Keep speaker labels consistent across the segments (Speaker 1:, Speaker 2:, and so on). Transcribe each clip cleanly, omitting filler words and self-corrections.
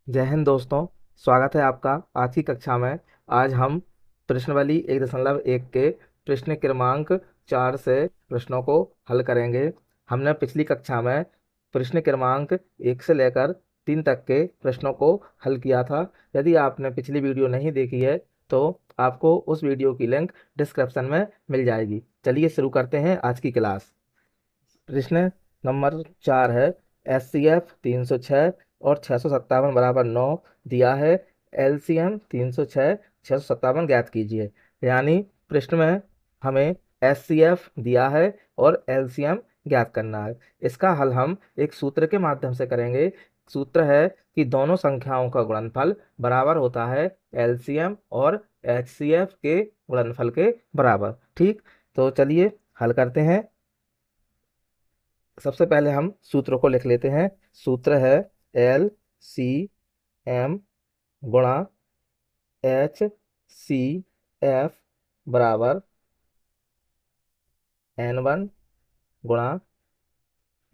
Speaker 1: जय हिंद दोस्तों। स्वागत है आपका आज की कक्षा में। आज हम प्रश्नावली 1.1 के प्रश्न क्रमांक 4 से प्रश्नों को हल करेंगे। हमने पिछली कक्षा में प्रश्न क्रमांक 1 से लेकर 3 तक के प्रश्नों को हल किया था। यदि आपने पिछली वीडियो नहीं देखी है तो आपको उस वीडियो की लिंक डिस्क्रिप्शन में मिल जाएगी। चलिए शुरू करते हैं आज की क्लास। प्रश्न नंबर 4 है SCF 306 और 657 बराबर 9 दिया है। LCM 306 657 ज्ञात कीजिए। यानी प्रश्न में हमें SCF दिया है और LCM ज्ञात करना है। इसका हल हम एक सूत्र के माध्यम से करेंगे। सूत्र है कि दोनों संख्याओं का गुणनफल बराबर होता है LCM और HCF के गुणनफल के बराबर। ठीक, तो चलिए हल करते हैं। सबसे पहले हम सूत्रों को लिख लेते हैं। सूत्र है LCM गुणा HCF बराबर N1 गुणा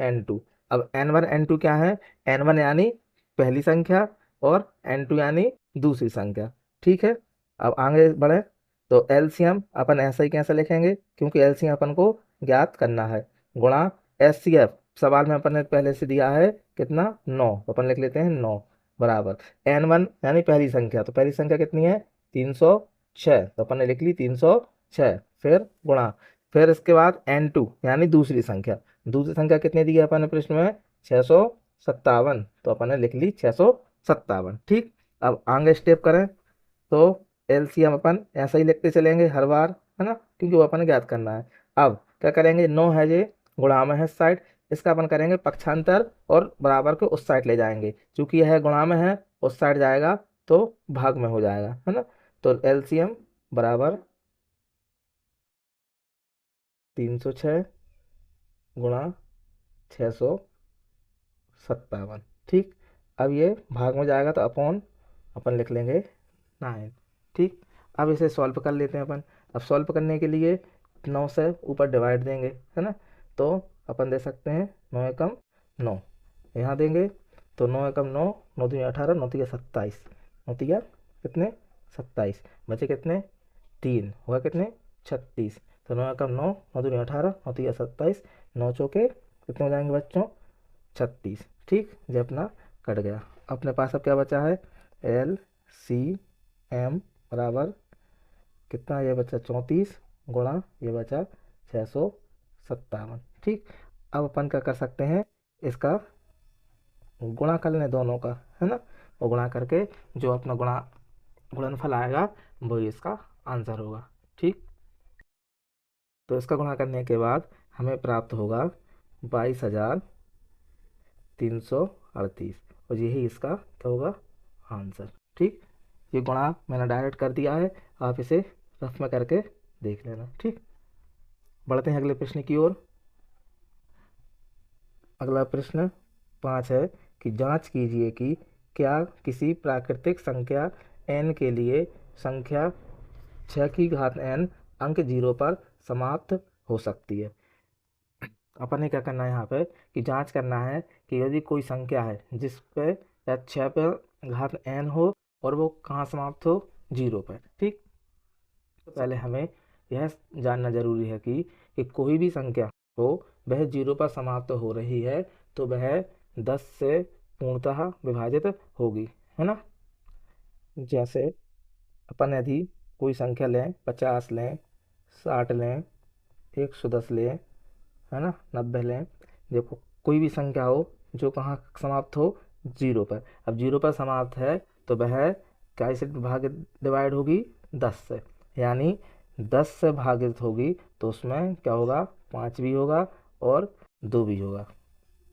Speaker 1: N2। अब N1 N2 क्या है? N1 यानी पहली संख्या और N2 यानी दूसरी संख्या। ठीक है, अब आगे बढ़े तो LCM अपन ऐसा ही कैसे लिखेंगे, क्योंकि LCM अपन को ज्ञात करना है। गुणा HCF, सवाल में अपन ने पहले से दिया है कितना, 9, तो अपन लिख लेते हैं 9 बराबर N1 यानी पहली संख्या, तो पहली संख्या कितनी है 306, तो अपन ने लिख ली 306। फिर गुणा, फिर इसके बाद N2 यानी दूसरी संख्या, दूसरी संख्या कितनी दी है अपन ने प्रश्न में 657, तो अपन ने लिख ली 657। ठीक, अब आगे स्टेप करें तो LCM अपन ऐसा ही लिखते चलेंगे हर बार, है ना, क्योंकि वो अपन ने ज्ञात करना है। अब क्या करेंगे, 9 है ये गुणा में है साइड, इसका अपन करेंगे पक्षांतर और बराबर को उस साइड ले जाएंगे। चूंकि यह गुणा में है उस साइड जाएगा तो भाग में हो जाएगा, है ना। तो LCM बराबर 306 गुणा 657। ठीक, अब ये भाग में जाएगा तो अपॉन अपन लिख लेंगे 9। ठीक, अब इसे सॉल्व कर लेते हैं अपन। अब सॉल्व करने के लिए 9 से ऊपर डिवाइड देंगे, है ना, तो अपन दे सकते हैं 9 एकम 9, यहाँ देंगे तो 9 एकम 9, 9 दूनी 18, 9 तिया 27, 9 तिया कितने 27, बचे कितने 3, होगा कितने 36। तो 9 एकम 9, 9 दूनी 18, 9 तिया 27, 9 चौके कितने हो जाएंगे बच्चों 36। ठीक, ये अपना कट गया। अपने पास अब क्या बचा है, LCM बराबर कितना, ये बचा 34 गुणा ये बचा 657। ठीक, अब अपन क्या कर सकते हैं, इसका गुणा कर लें दोनों का, है ना, और गुणा करके जो अपना गुणनफल आएगा वही इसका आंसर होगा। ठीक, तो इसका गुणा करने के बाद हमें प्राप्त होगा 22,338, और यही इसका क्या होगा आंसर। ठीक, ये गुणा मैंने डायरेक्ट कर दिया है, आप इसे रफ में करके देख लेना। ठीक, बढ़ते हैं अगले प्रश्न की ओर। अगला प्रश्न 5 है कि जांच कीजिए कि क्या किसी प्राकृतिक संख्या n के लिए संख्या 6 की घात n अंक 0 पर समाप्त हो सकती है। अपन ने क्या करना है यहाँ पे कि जांच करना है कि यदि कोई संख्या है जिस पे या 6 पे घात n हो और वो कहाँ समाप्त हो, 0 पर। ठीक, तो पहले हमें यह जानना जरूरी है कि कोई भी संख्या हो वह 0 पर समाप्त हो रही है तो वह 10 से पूर्णतः विभाजित होगी, है ना। जैसे अपन यदि कोई संख्या लें, 50 लें, 60 लें, 110 लें, है ना, 90 लें, देखो कोई भी संख्या हो जो कहाँ समाप्त हो, 0 पर। अब 0 पर समाप्त है तो वह क्या से भागित डिवाइड होगी, 10 से, यानी 10 से भागित होगी तो उसमें क्या होगा, 5 भी होगा और 2 भी होगा।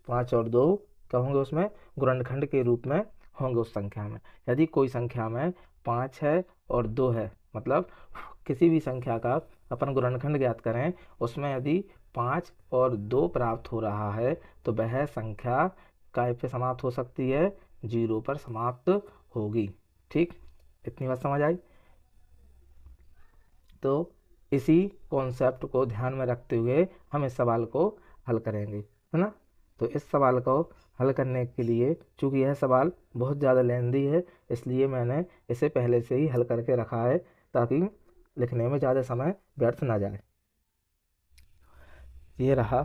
Speaker 1: 5 और 2 क्या होंगे उसमें, गुणनखंड के रूप में होंगे उस संख्या में। यदि कोई संख्या में 5 है और 2 है, मतलब किसी भी संख्या का अपन गुणनखंड ज्ञात करें, उसमें यदि 5 और 2 प्राप्त हो रहा है तो वह संख्या काय पे समाप्त हो सकती है, 0 पर समाप्त होगी। ठीक, इतनी बात समझ आई। तो इसी कॉन्सेप्ट को ध्यान में रखते हुए हम इस सवाल को हल करेंगे, है ना। तो इस सवाल को हल करने के लिए, चूँकि यह सवाल बहुत ज़्यादा लेंदी है, इसलिए मैंने इसे पहले से ही हल करके रखा है ताकि लिखने में ज़्यादा समय व्यर्थ ना जाए। ये रहा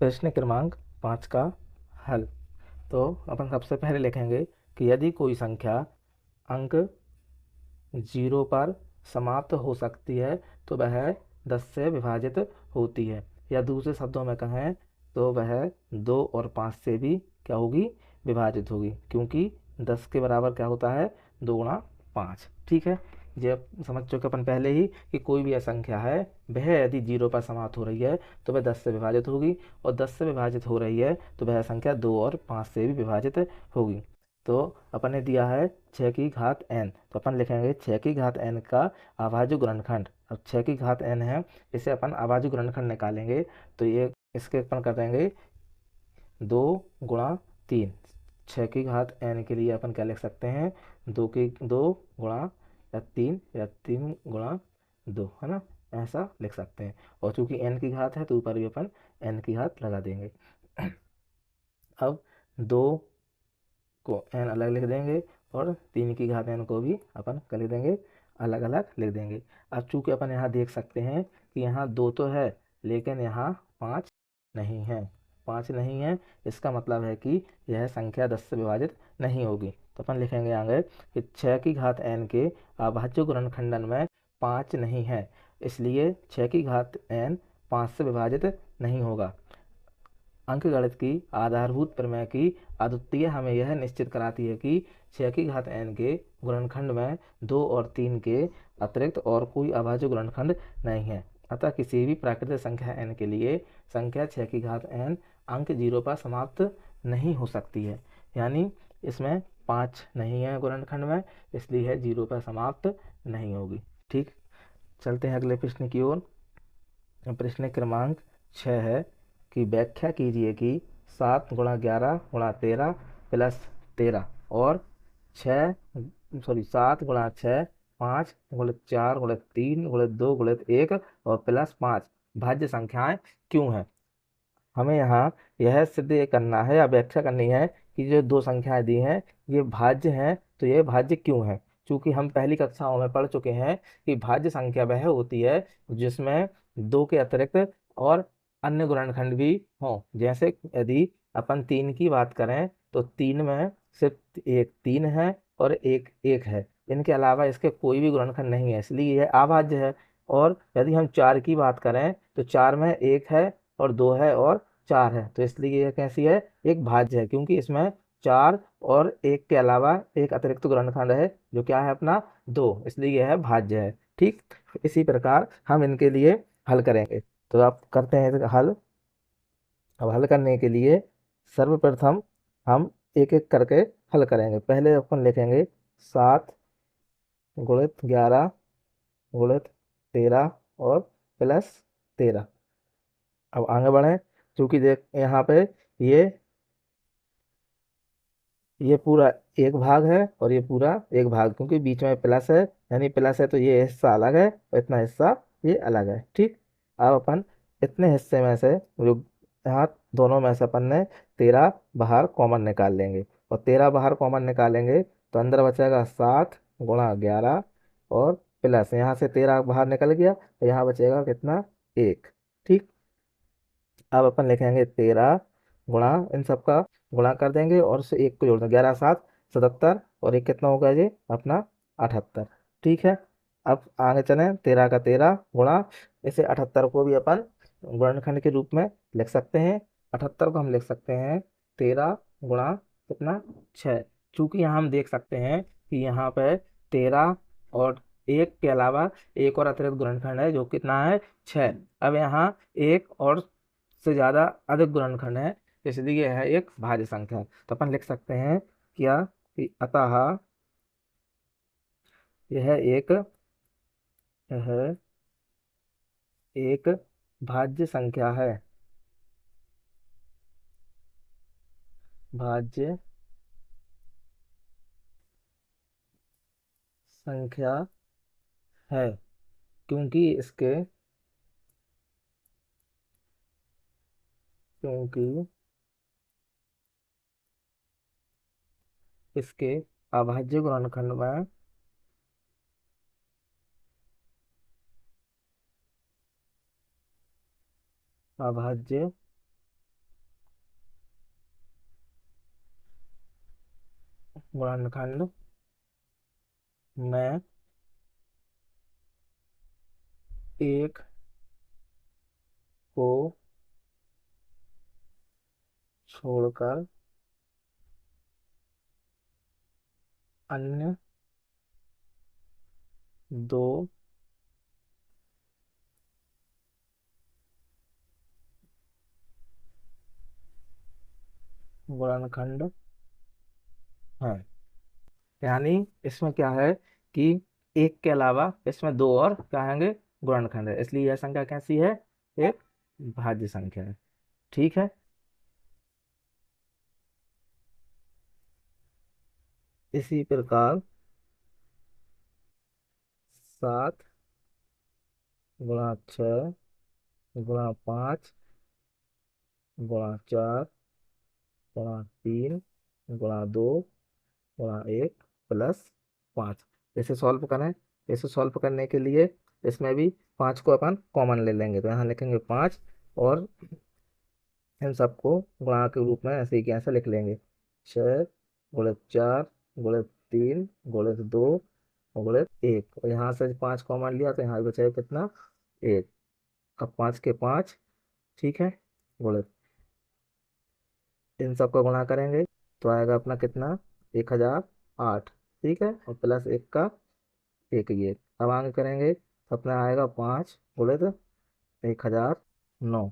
Speaker 1: प्रश्न क्रमांक 5 का हल। तो अपन सबसे पहले लिखेंगे कि यदि कोई संख्या अंक 0 पर समाप्त हो सकती है तो वह 10 से विभाजित होती है, या दूसरे शब्दों में कहें तो वह 2 और 5 से भी क्या होगी, विभाजित होगी, क्योंकि 10 के बराबर क्या होता है, 2 गुणा 5। ठीक है, ये समझ चुके अपन पहले ही कि कोई भी संख्या है वह यदि 0 पर समाप्त हो रही है तो वह 10 से विभाजित होगी, और 10 से विभाजित हो रही है तो वह संख्या 2 और 5 से भी विभाजित होगी। तो अपन ने दिया है 6 की घात n, तो अपन लिखेंगे 6 की घात n का अभाज्य गुणनखंड। अब 6 की घात n है, इसे अपन अभाज्य गुणनखंड निकालेंगे तो ये इसके अपन कर देंगे 2 गुणा 3। 6 की घात n के लिए अपन क्या लिख सकते हैं, 2 गुणा या 3 गुणा 2, है ना, ऐसा लिख सकते हैं। और चूंकि n की घात है तो ऊपर भी अपन n की घात लगा देंगे। अब 2 को n अलग लिख देंगे और 3 की घात n को भी अपन कर लिख देंगे, अलग अलग लिख देंगे। अब चूंकि अपन यहाँ देख सकते हैं कि यहाँ 2 तो है लेकिन यहाँ 5 नहीं है, 5 नहीं है, इसका मतलब है कि यह संख्या 10 से विभाजित नहीं होगी। तो अपन लिखेंगे आगे कि 6 की घात n के अभाज्य गुणनखंडन में 5 नहीं है, इसलिए 6 की घात n 5 से विभाजित नहीं होगा। अंकगणित की आधारभूत प्रमेय की अद्वितीय हमें यह निश्चित कराती है कि 6 की घात n के गुणनखंड में 2 और 3 के अतिरिक्त और कोई अभाज्य गुणनखंड नहीं है। अतः किसी भी प्राकृतिक संख्या n के लिए संख्या 6 की घात n अंक 0 पर समाप्त नहीं हो सकती है, यानी इसमें 5 नहीं है गुणनखंड में, इसलिए है 0 पर समाप्त नहीं होगी। ठीक, चलते हैं अगले प्रश्न की ओर। प्रश्न क्रमांक 6 है कि व्याख्या कीजिए कि 7 गुणा 11 गुणा 13 प्लस 13 और 7 गुणा 6 5 गुणित 4 गुणित 3 गुणित 2 गुणित 1 और प्लस 5 भाज्य संख्याएं क्यों हैं। हमें यहाँ यह सिद्ध करना है या व्याख्या करनी है कि जो दो संख्याएं दी हैं ये भाज्य हैं, तो ये भाज्य क्यों है। क्योंकि हम पहली कक्षाओं में पढ़ चुके हैं कि भाज्य संख्या वह होती है जिसमें 2 के अतिरिक्त और अन्य गुणनखंड भी हों। जैसे यदि अपन 3 की बात करें तो 3 में सिर्फ एक 3 है और एक 1 है, इनके अलावा इसके कोई भी गुणनखंड नहीं है, इसलिए यह अभाज्य है। और यदि हम 4 की बात करें तो 4 में 1 है और 2 है और 4 है, तो इसलिए यह कैसी है, एक भाज्य है, क्योंकि इसमें 4 और 1 के अलावा एक अतिरिक्त गुणनखंड है जो क्या है अपना 2, इसलिए यह भाज्य है। ठीक, इसी प्रकार हम इनके लिए हल करेंगे। तो आप करते हैं हल। अब हल करने के लिए सर्वप्रथम हम एक एक करके हल करेंगे। पहले अपन लिखेंगे 7 गुणित 11 गुणित 13 और प्लस 13। अब आगे बढ़े, क्योंकि देख यहाँ पे ये ये पूरा एक भाग है और ये पूरा एक भाग, क्योंकि बीच में प्लस है, यानी प्लस है तो ये हिस्सा अलग है और इतना हिस्सा ये अलग है। ठीक, अब अपन इतने हिस्से में से जो यहाँ दोनों में से अपन ने 13 बाहर कॉमन निकाल लेंगे, और 13 बाहर कॉमन निकालेंगे तो अंदर बचेगा 7 गुणा 11 और प्लस यहाँ से 13 बाहर निकल गया तो यहाँ बचेगा कितना, 1। ठीक, अब अपन लिखेंगे 13 गुणा, इन सबका गुणा कर देंगे और उससे एक को जोड़ देंगे, 11 7 77 और एक कितना होगा ये अपना 78। ठीक है, अब आगे चलें, 13 का 13 गुणा, इसे 78 को भी अपन गुणनखंड के रूप में लिख सकते हैं। 78 को हम लिख सकते हैं 13 गुणा कितना, 6। चूंकि यहाँ हम देख सकते हैं कि यहाँ पे 13 और एक के अलावा एक और अतिरिक्त गुणनखंड है जो कितना है, 6। अब यहाँ एक और से ज्यादा अधिक गुणनखंड है, इसलिए यह है एक भाज्य संख्या। तो अपन लिख सकते हैं क्या कि अतः यह एक यह एक भाज्य संख्या है, भाज्य संख्या है, क्योंकि इसके क्योंकि इसके अभाज्य गुणनखंड में अभाज्य गुणनखंड में एक को छोड़कर अन्य दो गुणनखंड हैं। यानी इसमें क्या है कि एक के अलावा इसमें दो और क्या आएंगे, गुणनखंड है, इसलिए यह संख्या कैसी है, एक भाज्य संख्या है। ठीक है। इसी प्रकार 7 × 6 × 5 × 4 × 3 × 2 × 1 + 5। इसे सॉल्व करें। इसे सॉल्व करने के लिए इसमें भी 5 को अपन कॉमन ले लेंगे, तो यहाँ लिखेंगे 5 और इन सबको गुणा के रूप में ऐसे ही ऐसे लिख लेंगे, 6 × 4 × 3 × 2 × 1, और यहाँ से 5 कॉमन लिया तो यहाँ बचेगा कितना, 1। अब 5 के 5, ठीक है, गुणित इन सबको गुणा करेंगे तो आएगा अपना कितना, 1008। ठीक है, और प्लस 1 का 1 ये। अब आगे करेंगे तो अपना आएगा 5 गुणित 1009।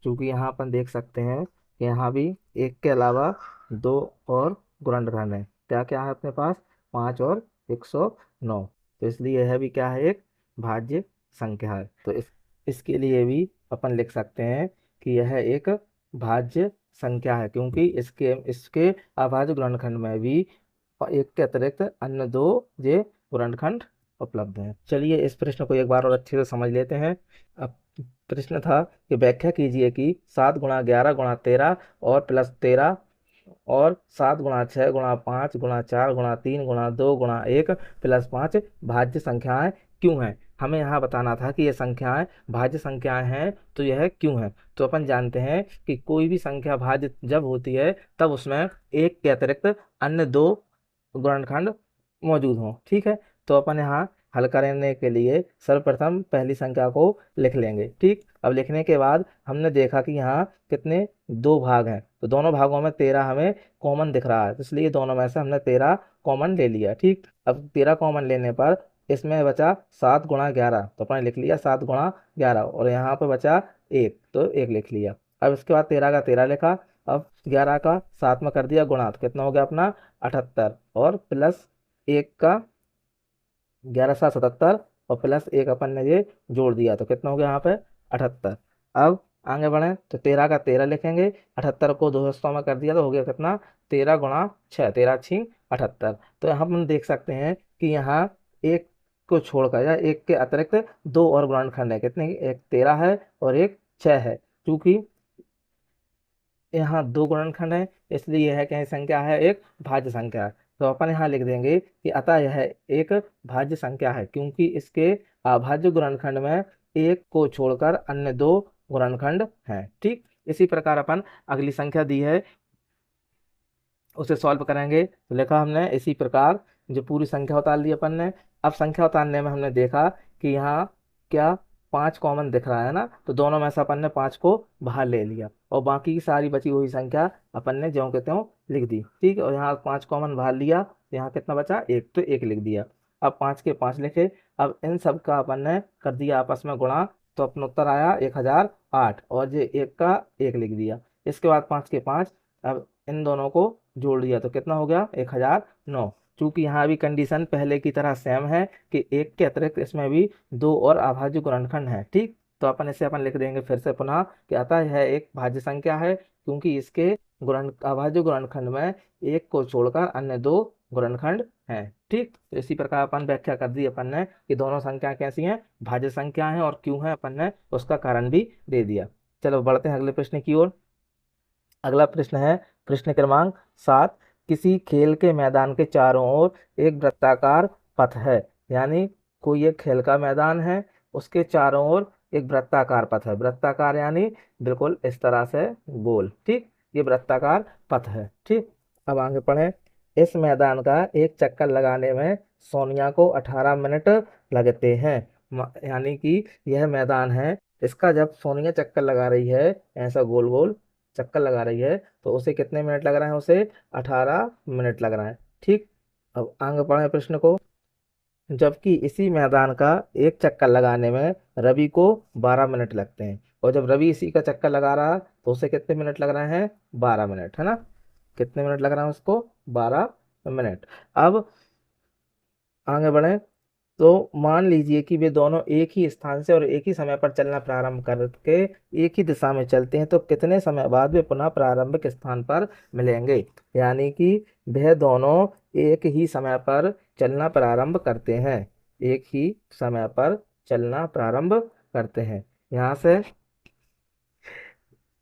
Speaker 1: चूंकि यहाँ अपन देख सकते हैं कि यहाँ भी एक के अलावा दो और गुणनखंड है, क्या क्या है अपने पास, 5 और 109, तो इसलिए यह भी क्या है, एक भाज्य संख्या है। तो इसके लिए भी अपन लिख सकते हैं कि यह एक भाज्य संख्या है, क्योंकि इसके इसके अभाज्य गुणनखंड में भी एक के अतिरिक्त अन्य दो ये गुणनखंड उपलब्ध हैं। चलिए इस प्रश्न को एक बार और अच्छे से समझ लेते हैं। अब प्रश्न था कि व्याख्या कीजिए कि 7 × 11 × 13 और +13 और 7 × 6 × 5 × 4 × 3 × 2 × 1 + 5 भाज्य संख्याएं क्यों हैं। हमें यहाँ बताना था कि ये संख्याएं भाज्य संख्याएं हैं तो यह क्यों है। तो अपन जानते हैं कि कोई भी संख्या भाज्य जब होती है तब उसमें एक के अतिरिक्त अन्य दो गुणनखंड मौजूद हों। ठीक है, तो अपन यहाँ हल करने के लिए सर्वप्रथम पहली संख्या को लिख लेंगे। ठीक, अब लिखने के बाद हमने देखा कि यहाँ कितने दो भाग हैं, तो दोनों भागों में 13 हमें कॉमन दिख रहा है, तो इसलिए दोनों में से हमने 13 कॉमन ले लिया। ठीक, अब 13 कॉमन लेने पर इसमें बचा 7 × 11, तो अपने लिख लिया 7 × 11, और यहाँ पे बचा 1, तो 1 लिख लिया। अब इसके बाद 13 का 13 लिखा, अब 11 का 7 में कर दिया गुणा, तो कितना हो गया अपना 78, और +1 का 11×7 = 77, और +1 अपन ने ये जोड़ दिया तो कितना हो गया यहाँ पे 78। अब आगे बढ़े तो 13 का 13 लिखेंगे, 78 को 2 हिस्सों में कर दिया तो हो गया कितना, 13 × 6, 13×6 = 78। तो यहाँ हम देख सकते हैं कि यहाँ एक को छोड़कर या एक के अतिरिक्त दो और गुणनखंड है, कितने, एक 13 है और एक 6 है। क्योंकि यहाँ दो गुणनखंड है इसलिए यह क्या संख्या है, एक भाज्य संख्या है। तो अपन यहाँ लिख देंगे कि अतः यह एक भाज्य संख्या है क्योंकि इसके अभाज्य गुणनखंड में एक को छोड़कर अन्य दो गुणनखंड हैं। ठीक, इसी प्रकार अपन अगली संख्या दी है उसे सॉल्व करेंगे, तो लिखा हमने इसी प्रकार जो पूरी संख्या उतार ली अपन ने। अब संख्या उतारने में हमने देखा कि यहाँ क्या 5 कॉमन दिख रहा है ना, तो दोनों में से अपन ने 5 को बाहर ले लिया और बाकी की सारी बची हुई संख्या अपन ने ज्यों के त्यों लिख दी। ठीक, और यहाँ 5 कॉमन बाहर लिया तो यहाँ कितना बचा, 1, तो 1 लिख दिया। अब 5 के 5 लिखे, अब इन सब का अपन ने कर दिया आपस में गुणा, तो अपना उत्तर आया 1008, और ये 1 का 1 लिख दिया। इसके बाद 5 के 5, अब इन दोनों को जोड़ दिया तो कितना हो गया 1009। चूंकि यहाँ भी कंडीशन पहले की तरह सेम है कि एक के अतिरिक्त इसमें भी दो और अभाज्य गुणनखंड है। ठीक, तो अपन इसे अपन लिख देंगे फिर से पुनः कि अतः यह एक भाज्य संख्या है क्योंकि इसके अभाज्य गुणनखंड में एक को छोड़कर अन्य दो गुणनखंड हैं। ठीक, तो इसी प्रकार अपन व्याख्या कर दी अपन ने कि दोनों संख्या कैसी हैं, भाज्य संख्या हैं, और क्यों है अपन ने उसका कारण भी दे दिया। चलो बढ़ते हैं अगले प्रश्न की ओर। अगला प्रश्न है प्रश्न क्रमांक 7 किसी खेल के मैदान के चारों ओर एक वृत्ताकार पथ है। यानी कोई एक खेल का मैदान है, उसके चारों ओर एक वृत्ताकार पथ है। वृत्ताकार यानी बिल्कुल इस तरह से गोल, ठीक, ये वृत्ताकार पथ है। ठीक, अब आगे पढ़ें। इस मैदान का एक चक्कर लगाने में सोनिया को 18 मिनट लगते हैं। यानी कि यह मैदान है, इसका जब सोनिया चक्कर लगा रही है, ऐसा गोल गोल चक्कर लगा रही है, तो उसे कितने मिनट लग रहे हैं? उसे 18 मिनट लग रहा है। ठीक, अब आगे पढ़े प्रश्न को। जबकि इसी मैदान का एक चक्कर लगाने में रवि को 12 मिनट लगते हैं, और जब रवि इसी का चक्कर लगा रहा तो उसे कितने मिनट लग रहे हैं? 12 मिनट, है ना। कितने मिनट लग रहा है उसको? 12 मिनट। अब आगे बढ़े तो मान लीजिए कि वे दोनों एक ही स्थान से और एक ही समय पर चलना प्रारंभ करके एक ही दिशा में चलते हैं, तो कितने समय बाद वे पुनः प्रारंभिक स्थान पर मिलेंगे? यानी कि वह दोनों एक ही समय पर चलना प्रारंभ करते हैं, एक ही समय पर चलना प्रारंभ करते हैं। यहाँ से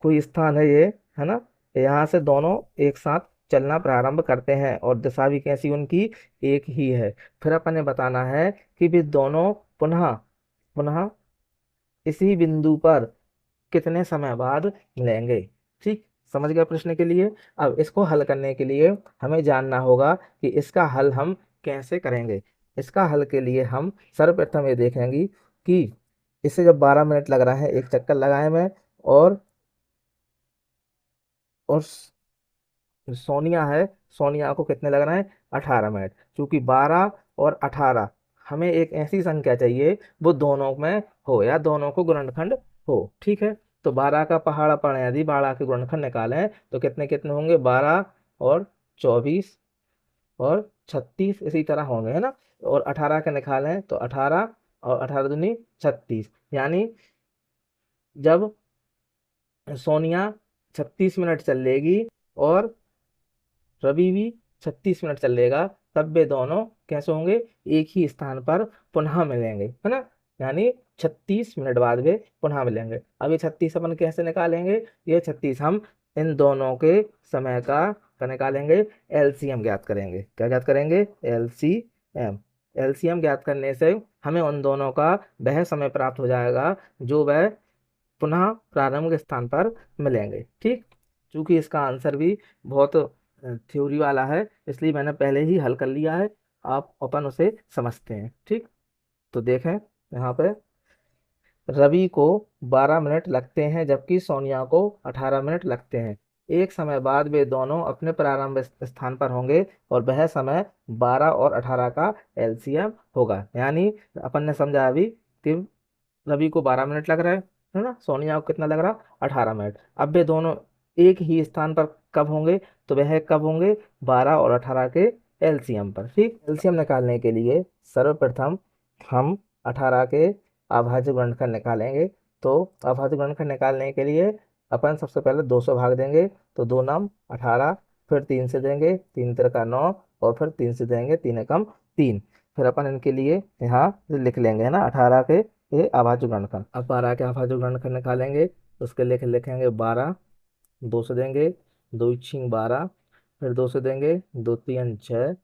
Speaker 1: कोई स्थान है ये, है ना, यहाँ से दोनों एक साथ चलना प्रारंभ करते हैं और दिशा भी कैसी उनकी? एक ही है। फिर अपन ने बताना है कि वे दोनों पुनः पुनः इसी बिंदु पर कितने समय बाद मिलेंगे। ठीक, समझ गया प्रश्न के लिए। अब इसको हल करने के लिए हमें जानना होगा कि इसका हल हम कैसे करेंगे। इसका हल के लिए हम सर्वप्रथम ये देखेंगे कि इसे जब 12 मिनट लग रहा है एक चक्कर लगाए में, और सोनिया है, सोनिया को कितने लग रहे हैं? 18 मिनट। क्योंकि 12 और 18 हमें एक ऐसी संख्या चाहिए वो दोनों में हो या दोनों को गुणनखंड हो। ठीक है, तो 12 का पहाड़ा पढ़े, यदि 12 के गुणनखंड निकालें तो कितने कितने होंगे? 12 और 24 और 36 इसी तरह होंगे, है ना। और 18 के निकालें तो 18 और 18 दूनी 36। यानी जब सोनिया 36 मिनट चलेगी और रवि भी 36 मिनट चलेगा, तब वे दोनों कैसे होंगे? एक ही स्थान पर पुनः मिलेंगे, है ना। यानी 36 मिनट बाद वे पुनः मिलेंगे। अब ये 36 अपन कैसे निकालेंगे? ये 36 हम इन दोनों के समय का निकालेंगे, एलसीएम ज्ञात करेंगे। क्या ज्ञात करेंगे? एलसीएम। एलसीएम ज्ञात करने से हमें उन दोनों का वह समय प्राप्त हो जाएगा जो वह पुनः प्रारंभिक स्थान पर मिलेंगे। ठीक, चूंकि इसका आंसर भी बहुत थ्योरी वाला है, इसलिए मैंने पहले ही हल कर लिया है, आप अपन उसे समझते हैं। ठीक, तो देखें यहाँ पे रवि को 12 मिनट लगते हैं जबकि सोनिया को 18 मिनट लगते हैं। एक समय बाद वे दोनों अपने प्रारंभ स्थान पर होंगे और वह समय 12 और 18 का एलसीएम होगा। यानी अपन ने समझा अभी कि रवि को 12 मिनट लग रहा है ना, सोनिया को कितना लग रहा? 18 मिनट। अब वे दोनों एक ही स्थान पर कब होंगे? तो वह कब होंगे? 12 और 18 के एलसीएम पर। ठीक, एलसीएम निकालने के लिए सर्वप्रथम हम 18 के अभाज्य गुणनखंड निकालेंगे। तो अभाज्य गुणनखंड निकालने के लिए अपन सबसे पहले 200 भाग देंगे, तो 2 नम 18, फिर 3 से देंगे, 3 तिरका 9, और फिर 3 से देंगे, 3 एकम 3। फिर अपन इनके लिए यहाँ लिख लेंगे, है ना, 18 के ये अभाज्य गुणनखंड। अब 12 के अभाज्य गुणनखंड निकालेंगे, उसके लिए लिखेंगे 12, 2 से देंगे, 2 छीं 12, फिर 2 से देंगे, 2 तीन 6,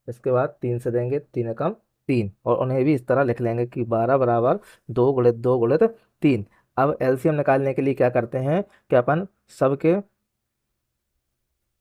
Speaker 1: इसके बाद 3 से देंगे, 3 एकम 3, और उन्हें भी इस तरह लिख लेंगे कि 12 बराबर 2 गुणित 2 गुणित 3। अब एलसीएम निकालने के लिए क्या करते हैं कि अपन सबके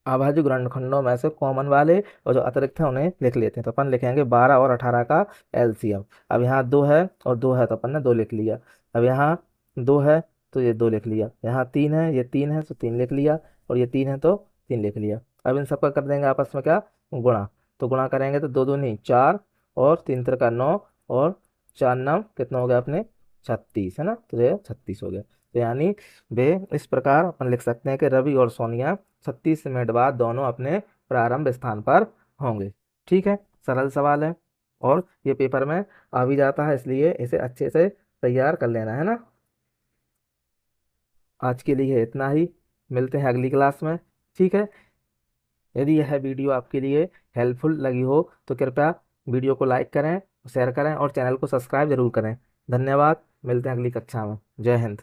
Speaker 1: अभाज्य गुणनखंडों में से कॉमन वाले और जो अतिरिक्त है उन्हें लिख लेते हैं। तो अपन लिखेंगे 12 और 18 का एलसीएम। अब यहाँ 2 है और 2 है, तो अपन ने 2 लिख लिया। अब यहाँ 2 है तो ये 2 लिख लिया, यहाँ 3 है, ये 3 है तो 3 लिख लिया, और ये 3 है तो 3 लिख लिया। अब इन सबका कर देंगे आपस में क्या? गुणा। तो गुणा करेंगे तो 2 दूनी 4, और 3 तिरका 9, और 4 नाम कितना हो गया अपने? 36, है ना। तो ये 36 हो गया। तो यानी वे इस प्रकार अपन लिख सकते हैं कि रवि और सोनिया 36 मिनट बाद दोनों अपने प्रारंभ स्थान पर होंगे। ठीक है, सरल सवाल है और ये पेपर में आ भी जाता है, इसलिए इसे अच्छे से तैयार कर लेना, है ना। आज के लिए इतना ही, मिलते हैं अगली क्लास में। ठीक है, यदि यह वीडियो आपके लिए हेल्पफुल लगी हो तो कृपया वीडियो को लाइक करें, शेयर करें और चैनल को सब्सक्राइब जरूर करें। धन्यवाद, मिलते हैं अगली कक्षा में। जय हिंद।